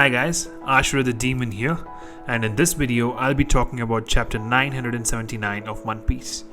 Hi guys, Ashura the Demon here, and in this video I'll be talking about chapter 979 of One Piece.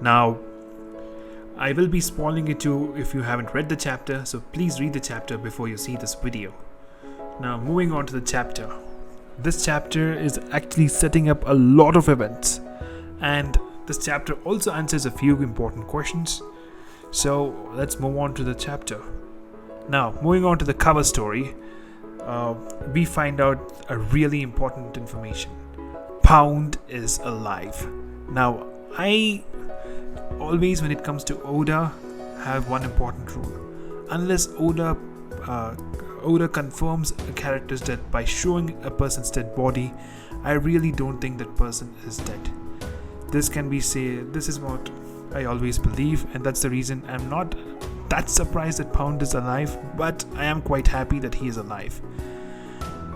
Now, I will be spoiling it too if you haven't read the chapter, so please read the chapter before you see this video. Now, moving on to the chapter. This chapter is actually setting up a lot of events, and this chapter also answers a few important questions. So let's move on to the chapter. Now, moving on to the cover story, we find out a really important information. Pound is alive. Now, I always, when it comes to Oda, have one important rule. Unless Oda confirms a character's death by showing a person's dead body, I really don't think that person is dead. This is what I always believe, and that's the reason I'm not that surprised that Pound is alive, but I am quite happy that he is alive.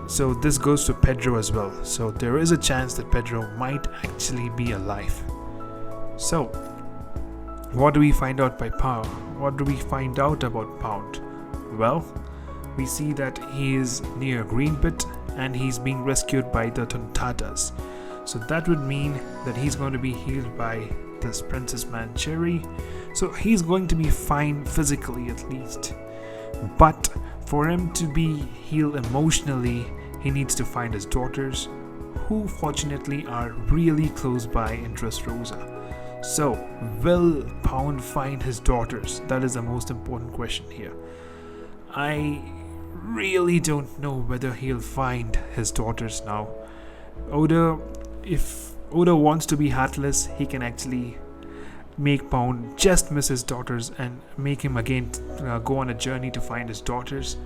So this goes to Pedro as well. So there is a chance that Pedro might actually be alive. So what do we find out by Pound? What do we find out about Pound? Well, we see that he is near Green Pit and he's being rescued by the Tontatas. So that would mean that he's going to be healed by this Princess Man Cherry. So he's going to be fine physically at least. But for him to be healed emotionally, he needs to find his daughters, who fortunately are really close by in Dressrosa. So, will Pound find his daughters? That is the most important question here. I really don't know whether he'll find his daughters now. If Oda wants to be heartless, he can actually make Pound just miss his daughters and make him again go on a journey to find his daughters.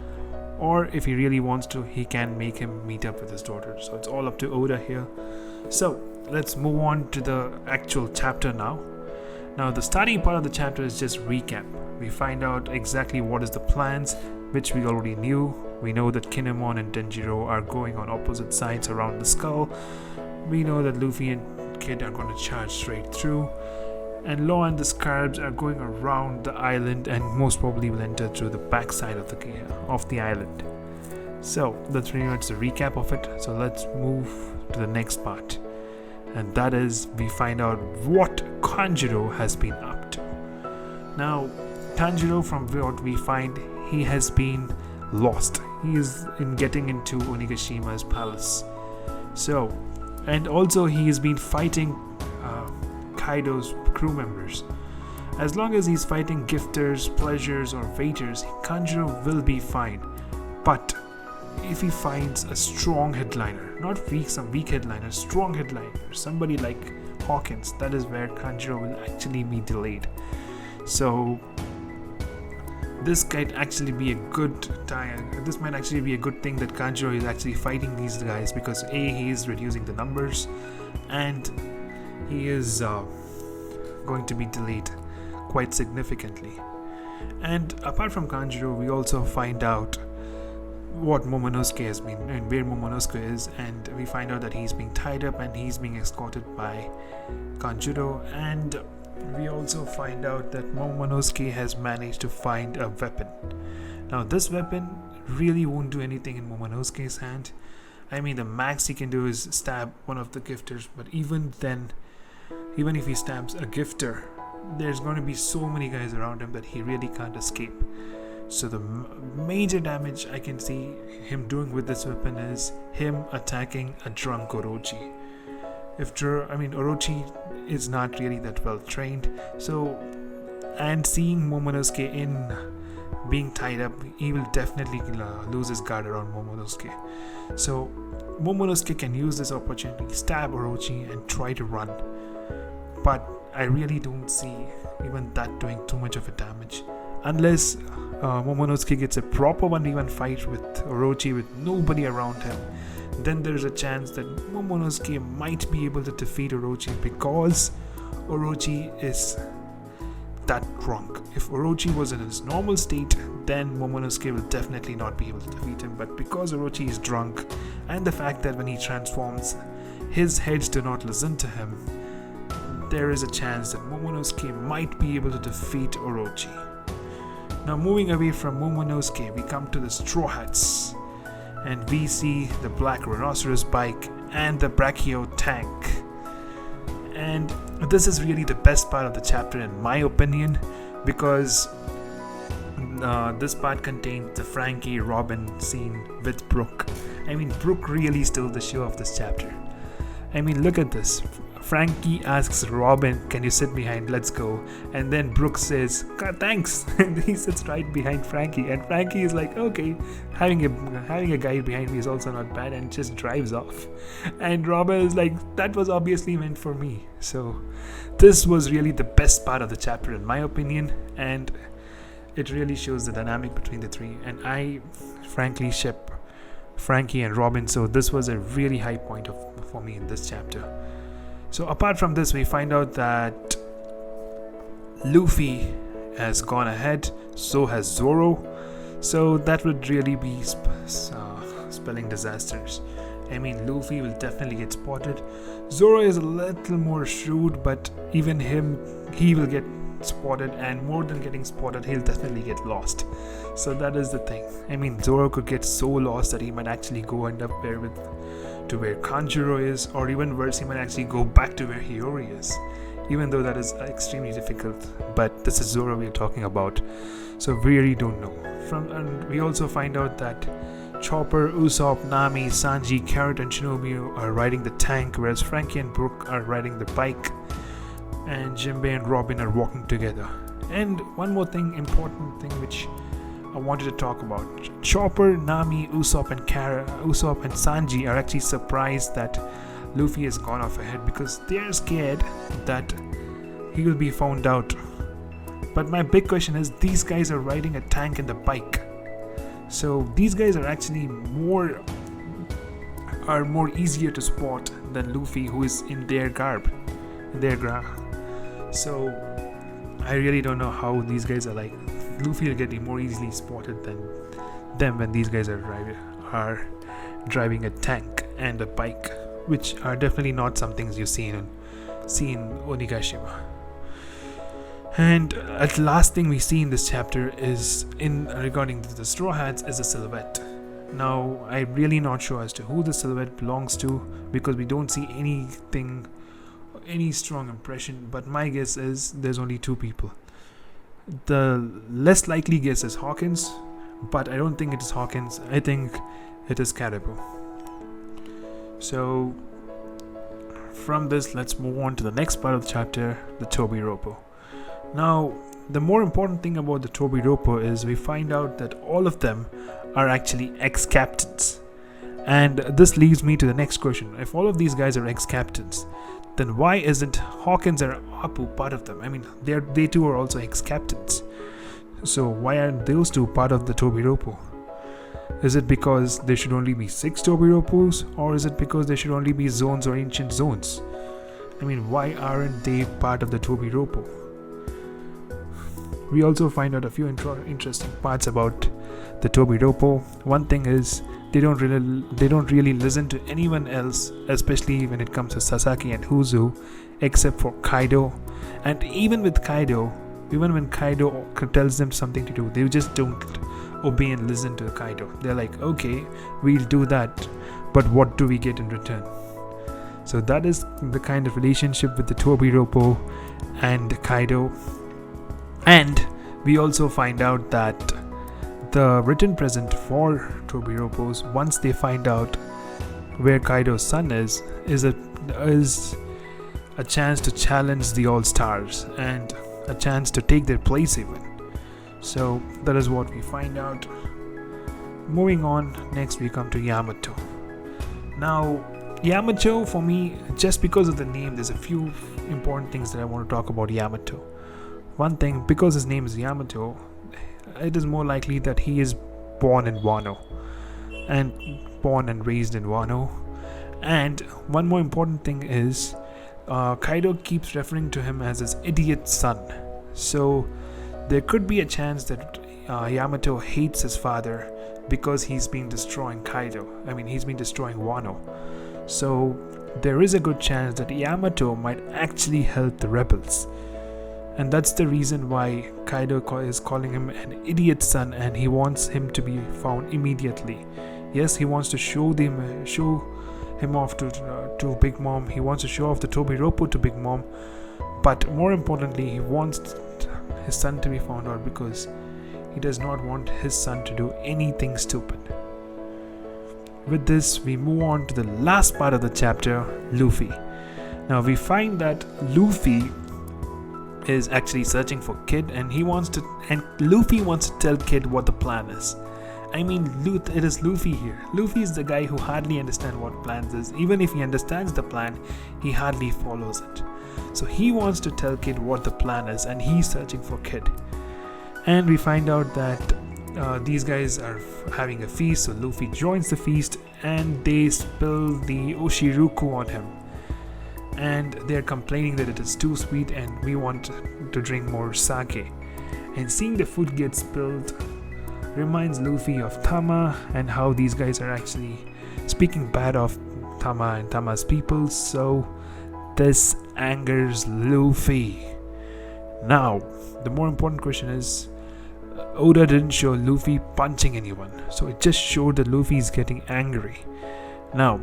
Or if he really wants to, he can make him meet up with his daughters. So it's all up to Oda here. So let's move on to the actual chapter now. Now the starting part of the chapter is just recap. We find out exactly what is the plans, which we already knew. We know that Kinemon and Denjiro are going on opposite sides around the skull. We know that Luffy and Kid are going to charge straight through. And Law and the Scarabs are going around the island and most probably will enter through the backside of the island. So that's pretty much the recap of it. So let's move to the next part. And that is, we find out what Kanjuro has been up to. Now, Kanjuro, from what we find, he has been lost. He is getting into Onigashima's palace. So, and also he has been fighting Kaido's crew members. As long as he's fighting gifters, pleasures, or waiters, Kanjuro will be fine. But if he finds a strong headliner, not some weak headliner, strong headliner, somebody like Hawkins, that is where Kanjuro will actually be delayed. So this might actually be a good time. This might actually be a good thing that Kanjuro is actually fighting these guys, because he is reducing the numbers and he is going to be delayed quite significantly. And apart from Kanjuro, we also find out what Momonosuke has been and where Momonosuke is, and we find out that he's being tied up and he's being escorted by Kanjuro. And we also find out that Momonosuke has managed to find a weapon. Now this weapon really won't do anything in Momonosuke's hand. I mean, the max he can do is stab one of the gifters, but even then, even if he stabs a gifter, there's going to be so many guys around him that he really can't escape. So the major damage I can see him doing with this weapon is him attacking a drunk Orochi. Orochi is not really that well trained. So, and seeing Momonosuke in being tied up, he will definitely lose his guard around Momonosuke. So Momonosuke can use this opportunity, stab Orochi and try to run. But I really don't see even that doing too much of a damage. Unless Momonosuke gets a proper 1v1 fight with Orochi with nobody around him, then there's a chance that Momonosuke might be able to defeat Orochi, because Orochi is that drunk. If Orochi was in his normal state, then Momonosuke will definitely not be able to defeat him. But because Orochi is drunk, and the fact that when he transforms, his heads do not listen to him, there is a chance that Momonosuke might be able to defeat Orochi. Now moving away from Momonosuke, we come to the Strawhats. and we see the black rhinoceros bike and the brachio tank. And this is really the best part of the chapter in my opinion, because this part contains the Franky Robin scene with Brook. I mean, Brook really stole the show of this chapter. I mean, look at this. Franky asks Robin, "Can you sit behind? Let's go." And then Brook says, "Thanks." And he sits right behind Franky. And Franky is like, "Okay, having a guy behind me is also not bad," and just drives off. And Robin is like, "That was obviously meant for me." So this was really the best part of the chapter in my opinion, and it really shows the dynamic between the three. And I frankly ship Franky and Robin, so this was a really high point for me in this chapter. So apart from this, we find out that Luffy has gone ahead, so has Zoro. So that would really be spelling disasters. I mean, Luffy will definitely get spotted. Zoro is a little more shrewd, but even he will get spotted, and more than getting spotted, he'll definitely get lost. So that is the thing. I mean, Zoro could get so lost that he might actually go end up to where Kanjuro is, or even worse, he might actually go back to where Hiyori is, even though that is extremely difficult. But this is Zoro we are talking about, so we really don't know. And we also find out that Chopper, Usopp, Nami, Sanji, Carrot and Shinobi are riding the tank, whereas Franky and Brook are riding the bike, and Jinbei and Robin are walking together. And one more important thing which I wanted to talk about. Chopper, Nami, Usopp and Sanji are actually surprised that Luffy has gone off ahead, because they are scared that he will be found out. But my big question is, these guys are riding a tank and the bike. So these guys are actually more easier to spot than Luffy, who is in their garb. So I really don't know how these guys are like. Luffy will get more easily spotted than them when these guys are driving a tank and a bike, which are definitely not some things you see in Onigashima. And the last thing we see in this chapter is regarding the Strawhats is a silhouette. Now I'm really not sure as to who the silhouette belongs to, because we don't see any strong impression, but my guess is there's only two people. The less likely guess is Hawkins, but I don't think it is Hawkins. I think it is Caribou. So from this, let's move on to the next part of the chapter, the Tobiroppo. Now, the more important thing about the Tobiroppo is we find out that all of them are actually ex-captains. And this leads me to the next question. If all of these guys are ex-captains, then why isn't Hawkins or Apu part of them? I mean, they too are also ex-captains. So why aren't those two part of the Tobiroppo? Is it because there should only be 6 Tobiroppos, or is it because there should only be zones or ancient zones? I mean, why aren't they part of the Tobiroppo? We also find out a few interesting parts about the Tobiroppo. One thing is, they don't really listen to anyone else, especially when it comes to Sasaki and Huzu, except for Kaido. And even when Kaido tells them something to do, they just don't obey and listen to Kaido. They're like, okay, we'll do that, but what do we get in return? So that is the kind of relationship with the Tobiroppo and Kaido. And we also find out that the written present for Tobiroppos, once they find out where Kaido's son is a chance to challenge the All-Stars and a chance to take their place even. So that is what we find out. Moving on, next we come to Yamato. Now, Yamato, for me, just because of the name, there's a few important things that I want to talk about Yamato. One thing, because his name is Yamato, it is more likely that he is born in Wano and born and raised in Wano. And one more important thing is Kaido keeps referring to him as his idiot son. So there could be a chance that Yamato hates his father because he's been destroying he's been destroying Wano. So there is a good chance that Yamato might actually help the rebels. And that's the reason why Kaido is calling him an idiot son, and he wants him to be found immediately. Yes, he wants to show him off to Big Mom. He wants to show off the Tobiroppo to Big Mom, but more importantly, he wants his son to be found out because he does not want his son to do anything stupid. With this, we move on to the last part of the chapter, Luffy. Now we find that Luffy is actually searching for Kid, and Luffy wants to tell Kid what the plan is. I mean, it is Luffy here. Luffy is the guy who hardly understands what plans is. Even if he understands the plan, he hardly follows it. So he wants to tell Kid what the plan is, and he's searching for Kid. And we find out that these guys are having a feast, so Luffy joins the feast, and they spill the Oshiruku on him. And they're complaining that it is too sweet and we want to drink more sake. And seeing the food get spilled reminds Luffy of Tama and how these guys are actually speaking bad of Tama and Tama's people. So this angers Luffy. Now, the more important question is, Oda didn't show Luffy punching anyone, so it just showed that Luffy is getting angry. Now,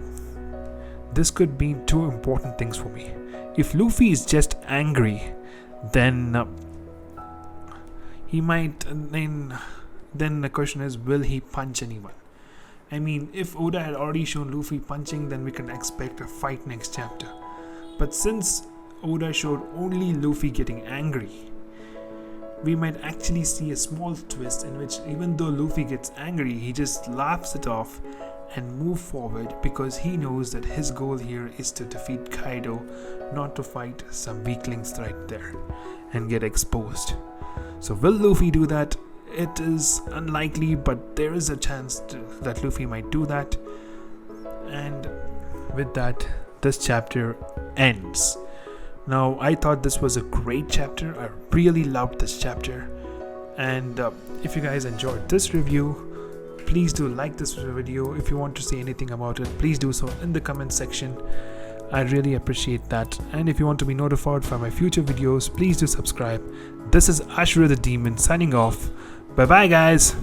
this could mean two important things for me. If Luffy is just angry, then he might. Then the question is, will he punch anyone? I mean, if Oda had already shown Luffy punching, then we can expect a fight next chapter. But since Oda showed only Luffy getting angry, we might actually see a small twist in which even though Luffy gets angry, he just laughs it off and move forward because he knows that his goal here is to defeat Kaido, not to fight some weaklings right there and get exposed. So will Luffy do that? It is unlikely, but there is a chance that Luffy might do that. And with that, this chapter ends. Now, I thought this was a great chapter. I really loved this chapter. And if you guys enjoyed this review, please do like this video. If you want to say anything about it, please do so in the comment section. I really appreciate that. And if you want to be notified for my future videos, please do subscribe. This is Ashura the Demon signing off. Bye bye guys.